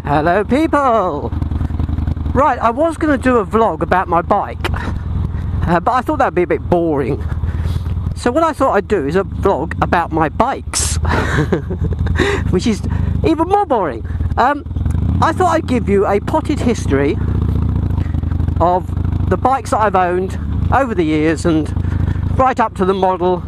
Hello people! Right, I was going to do a vlog about my bike, but I thought that would be a bit boring. So what I thought I'd do is a vlog about my bikes, which is even more boring. I thought I'd give you a potted history of the bikes that I've owned over the years and right up to the model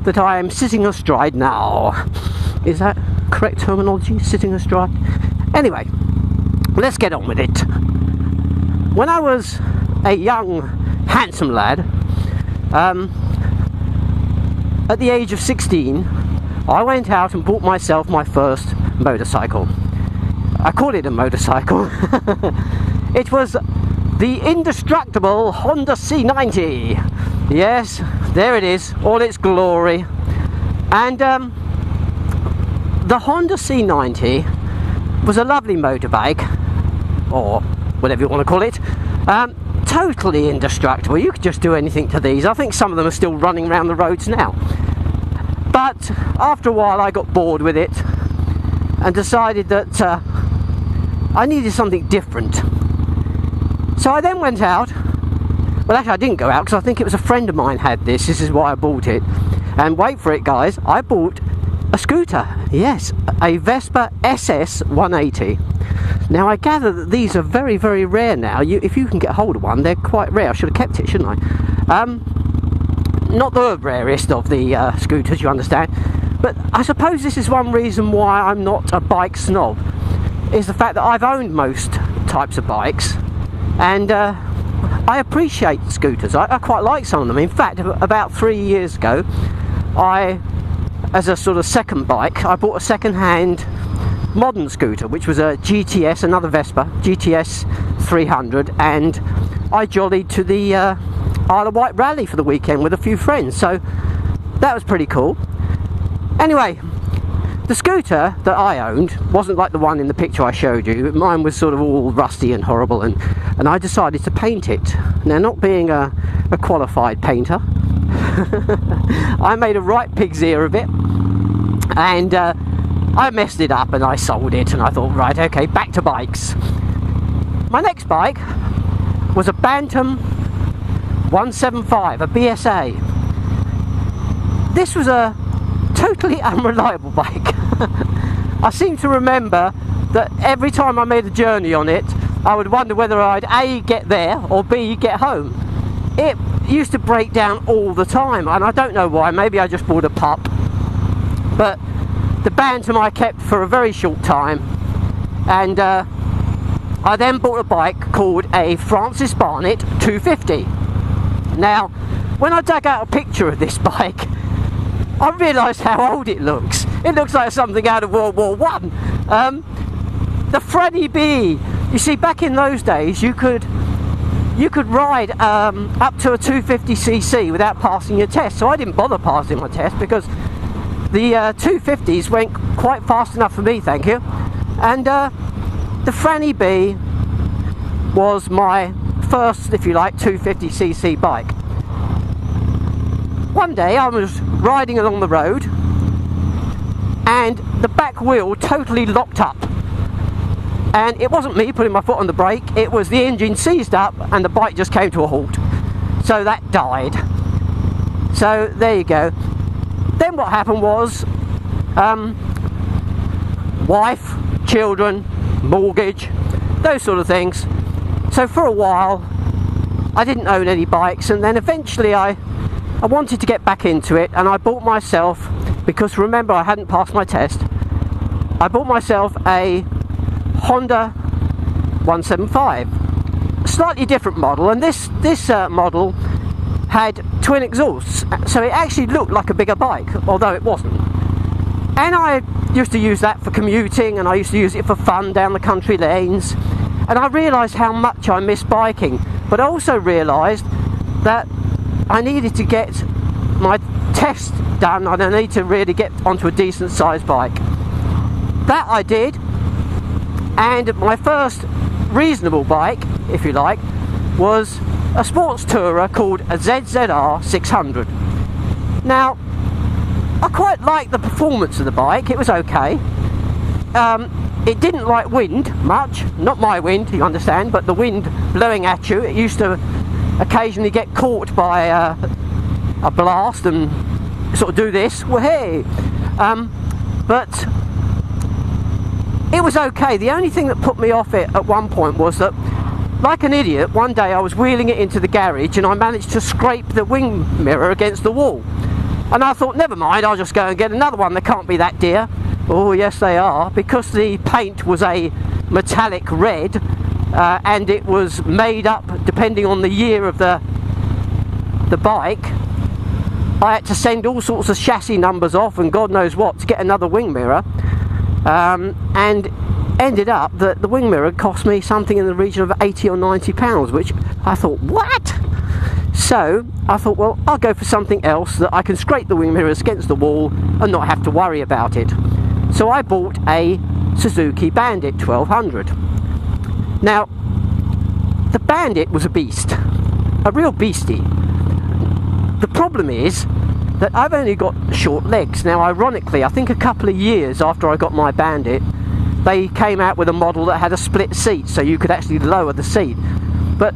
that I am sitting astride now. Is that correct terminology? Sitting astride? Anyway, let's get on with it. When I was a young, handsome lad, at the age of 16, I went out and bought myself my first motorcycle. I call it a motorcycle. It was the indestructible Honda C90. Yes, there it is, all its glory. And the Honda C90 was a lovely motorbike, or whatever you want to call it. Totally indestructible. You could just do anything to these. I think some of them are still running around the roads now. But after a while I got bored with it and decided that I needed something different. So I then went out. Well, actually I didn't go out because I think it was a friend of mine had this. This is why I bought it. And wait for it, guys, I bought a scooter. Yes, a Vespa SS 180. Now I gather that these are very, very rare now. If you can get hold of one, they're quite rare. I should have kept it, shouldn't I? Not the rarest of the scooters, you understand. But I suppose this is one reason why I'm not a bike snob, is the fact that I've owned most types of bikes, and I appreciate scooters. I quite like some of them. In fact, about 3 years ago, as a sort of second bike, I bought a second-hand modern scooter, which was a GTS, another Vespa, GTS 300, and I jollied to the Isle of Wight rally for the weekend with a few friends, so that was pretty cool. Anyway, the scooter that I owned wasn't like the one in the picture I showed you. Mine was sort of all rusty and horrible, and I decided to paint it. Now, not being a qualified painter, I made a right pig's ear of it, and I messed it up and I sold it, and I thought, right, okay, back to bikes. My next bike was a Bantam 175, a BSA. This was a totally unreliable bike. I seem to remember that every time I made a journey on it, I would wonder whether I'd A, get there, or B, get home. It used to break down all the time, and I don't know why. Maybe I just bought a pup. But the Bantam I kept for a very short time, and I then bought a bike called a Francis Barnett 250. Now, when I dug out a picture of this bike, I realised how old it looks. It looks like something out of World War One. The Franniebe. You see, back in those days, you could ride up to a 250cc without passing your test. So I didn't bother passing my test because the 250s went quite fast enough for me, thank you. And the Franniebe was my first, if you like, 250cc bike. One day I was riding along the road and the back wheel totally locked up. And it wasn't me putting my foot on the brake, it was the engine seized up and the bike just came to a halt. So that died. So there you go. Then what happened was, wife, children, mortgage, those sort of things. So for a while I didn't own any bikes, and then eventually I wanted to get back into it, and I bought myself, because remember I hadn't passed my test, I bought myself a Honda 175, slightly different model, and this model had twin exhausts, so it actually looked like a bigger bike, although it wasn't. And I used to use that for commuting, and I used to use it for fun down the country lanes, and I realised how much I miss biking, but I also realised that I needed to get my test done, and I need to really get onto a decent sized bike. That I did, and my first reasonable bike, if you like, was a sports tourer called a ZZR 600. Now, I quite liked the performance of the bike, it was okay. it didn't like wind much, not my wind, you understand, but the wind blowing at you. It used to occasionally get caught by a blast and sort of do this, well, hey, but it was okay. The only thing that put me off it at one point was that, like an idiot, one day I was wheeling it into the garage and I managed to scrape the wing mirror against the wall. And I thought, never mind, I'll just go and get another one. They can't be that dear. Oh, yes, they are. Because the paint was a metallic red and it was made up depending on the year of the bike, I had to send all sorts of chassis numbers off and God knows what to get another wing mirror. And ended up that the wing mirror cost me something in the region of £80 or £90, which I thought, what? So I thought, well, I'll go for something else that I can scrape the wing mirrors against the wall and not have to worry about it. So I bought a Suzuki Bandit 1200. Now, the Bandit was a beast, a real beastie. The problem is that I've only got short legs. Now, ironically, I think a couple of years after I got my Bandit, they came out with a model that had a split seat, so you could actually lower the seat. But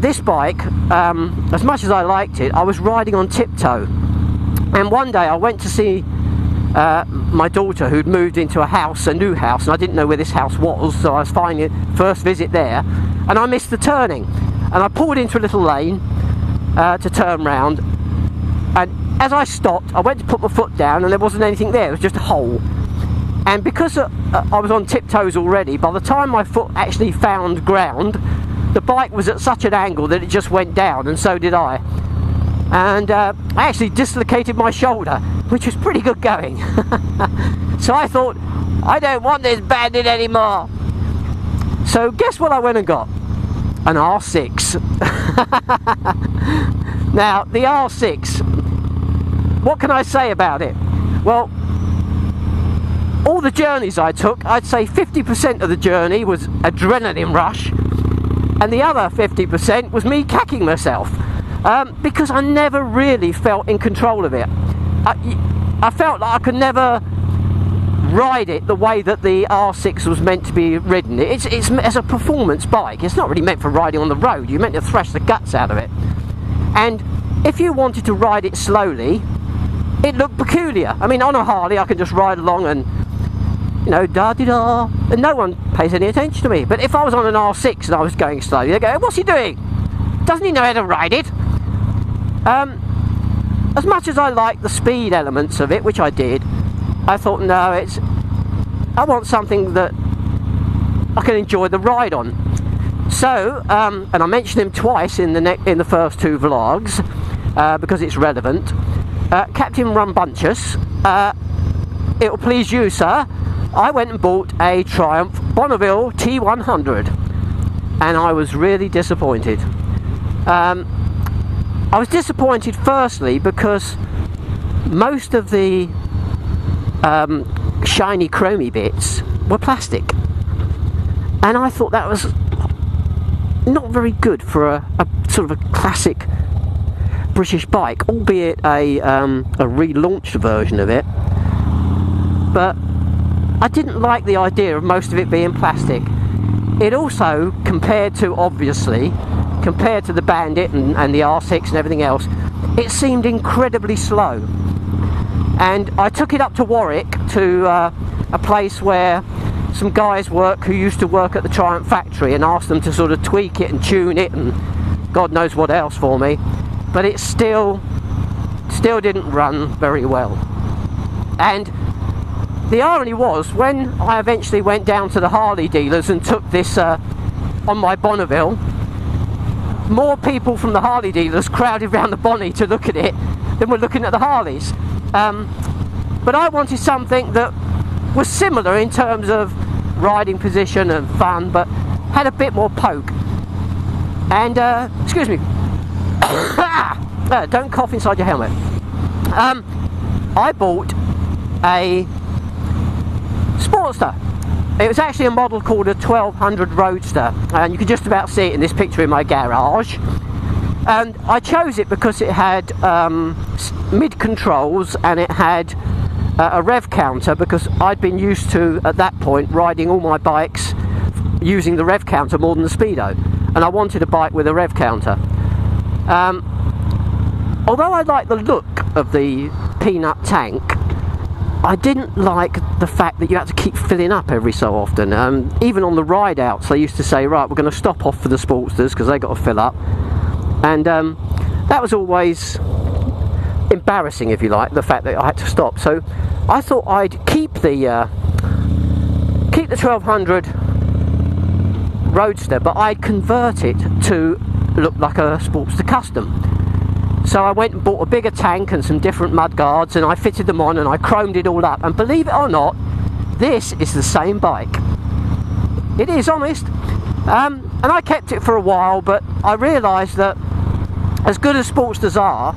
this bike, as much as I liked it, I was riding on tiptoe. And one day I went to see my daughter, who'd moved into a new house, and I didn't know where this house was, so I was finding it, first visit there, and I missed the turning. And I pulled into a little lane to turn round, and as I stopped, I went to put my foot down and there wasn't anything there, it was just a hole. And because I was on tiptoes already, by the time my foot actually found ground, the bike was at such an angle that it just went down, and so did I. And I actually dislocated my shoulder, which was pretty good going. So I thought, I don't want this Bandit anymore. So guess what I went and got? An R6. Now, the R6, what can I say about it? Well, all the journeys I took, I'd say 50% of the journey was adrenaline rush, and the other 50% was me cacking myself, because I never really felt in control of it. I felt like I could never ride it the way that the R6 was meant to be ridden. It's as a performance bike. It's not really meant for riding on the road. You're meant to thrash the guts out of it. And if you wanted to ride it slowly, it looked peculiar. I mean, on a Harley I can just ride along and, you know, da-di-da, and no one pays any attention to me. But if I was on an R6 and I was going slowly, they'd go, what's he doing? Doesn't he know how to ride it? As much as I like the speed elements of it, which I did, I thought, no, I want something that I can enjoy the ride on. So, and I mentioned him twice in the first two vlogs, because it's relevant. Captain Rumbuntious, it'll please you, sir, I went and bought a Triumph Bonneville T100, and I was really disappointed. I was disappointed firstly because most of the shiny chromy bits were plastic, and I thought that was not very good for a sort of a classic British bike, albeit a relaunched version of it. But I didn't like the idea of most of it being plastic. It also, compared to the Bandit and the R6 and everything else, it seemed incredibly slow. And I took it up to Warwick to a place where some guys work who used to work at the Triumph factory, and asked them to sort of tweak it and tune it and God knows what else for me, but it still didn't run very well. And the irony was, when I eventually went down to the Harley dealers and took this on my Bonneville, more people from the Harley dealers crowded around the Bonnie to look at it than were looking at the Harleys. But I wanted something that was similar in terms of riding position and fun, but had a bit more poke. And excuse me, don't cough inside your helmet. I bought a Sportster. It was actually a model called a 1200 Roadster, and you can just about see it in this picture in my garage. And I chose it because it had mid controls, and it had a rev counter, because I'd been used to, at that point, riding all my bikes using the rev counter more than the Speedo, and I wanted a bike with a rev counter. Although I liked the look of the peanut tank, I didn't like the fact that you had to keep filling up every so often. Even on the ride outs, they used to say, right, we're going to stop off for the Sportsters because they got to fill up, and that was always embarrassing, if you like, the fact that I had to stop. So I thought I'd keep the 1200 Roadster, but I'd convert it to look like a Sportster Custom. So I went and bought a bigger tank and some different mud guards, and I fitted them on and I chromed it all up, and believe it or not, this is the same bike. It is, honest. And I kept it for a while, but I realised that as good as Sportsters are,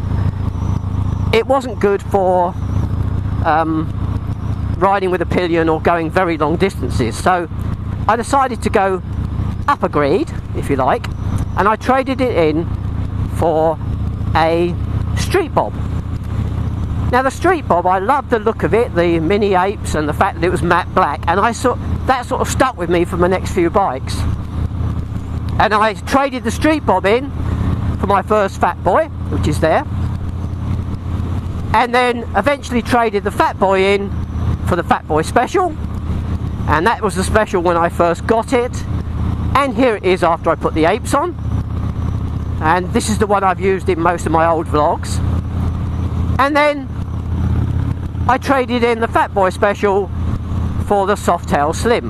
it wasn't good for riding with a pillion or going very long distances. So I decided to go up a grade, if you like, and I traded it in for a street bob. Now the street bob, I loved the look of it, the mini apes, and the fact that it was matte black, and that sort of stuck with me for my next few bikes. And I traded the street bob in for my first Fat Boy, which is there, and then eventually traded the Fat Boy in for the Fat Boy Special, and that was the Special when I first got it, and here it is after I put the apes on. And this is the one I've used in most of my old vlogs. And then I traded in the Fat Boy Special for the Softail Slim.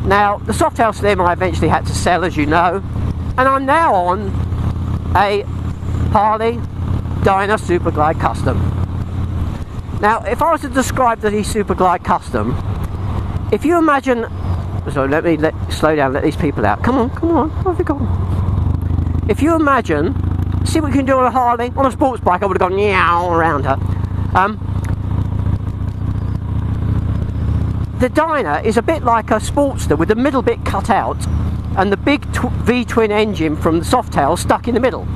Now the Softail Slim I eventually had to sell, as you know, and I'm now on a Harley Dyna Superglide Custom. Now if I was to describe the Superglide Custom, if you imagine, so slow down, let these people out, come on, where have you gone? If you imagine, see what you can do on a Harley, on a sports bike I would have gone meow around her. The Dyna is a bit like a Sportster with the middle bit cut out and the big V-twin engine from the Softail stuck in the middle.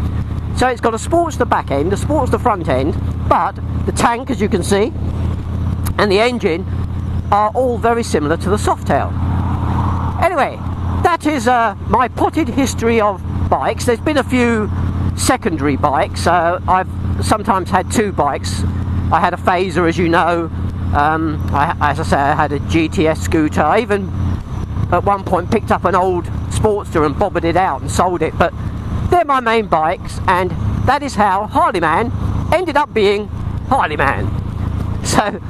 So it's got a Sportster back end, a Sportster front end, but the tank, as you can see, and the engine are all very similar to the Softail. Anyway, that is my potted history of bikes. There's been a few secondary bikes. I've sometimes had two bikes. I had a Phaser, as you know. As I say, I had a GTS scooter. I even at one point picked up an old Sportster and bobbed it out and sold it. But they're my main bikes, and that is how Harley Man ended up being Harley Man. So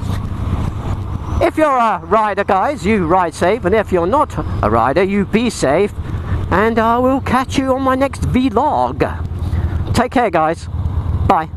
if you're a rider, guys, you ride safe, and if you're not a rider, you be safe, and I will catch you on my next vlog. Take care, guys. Bye.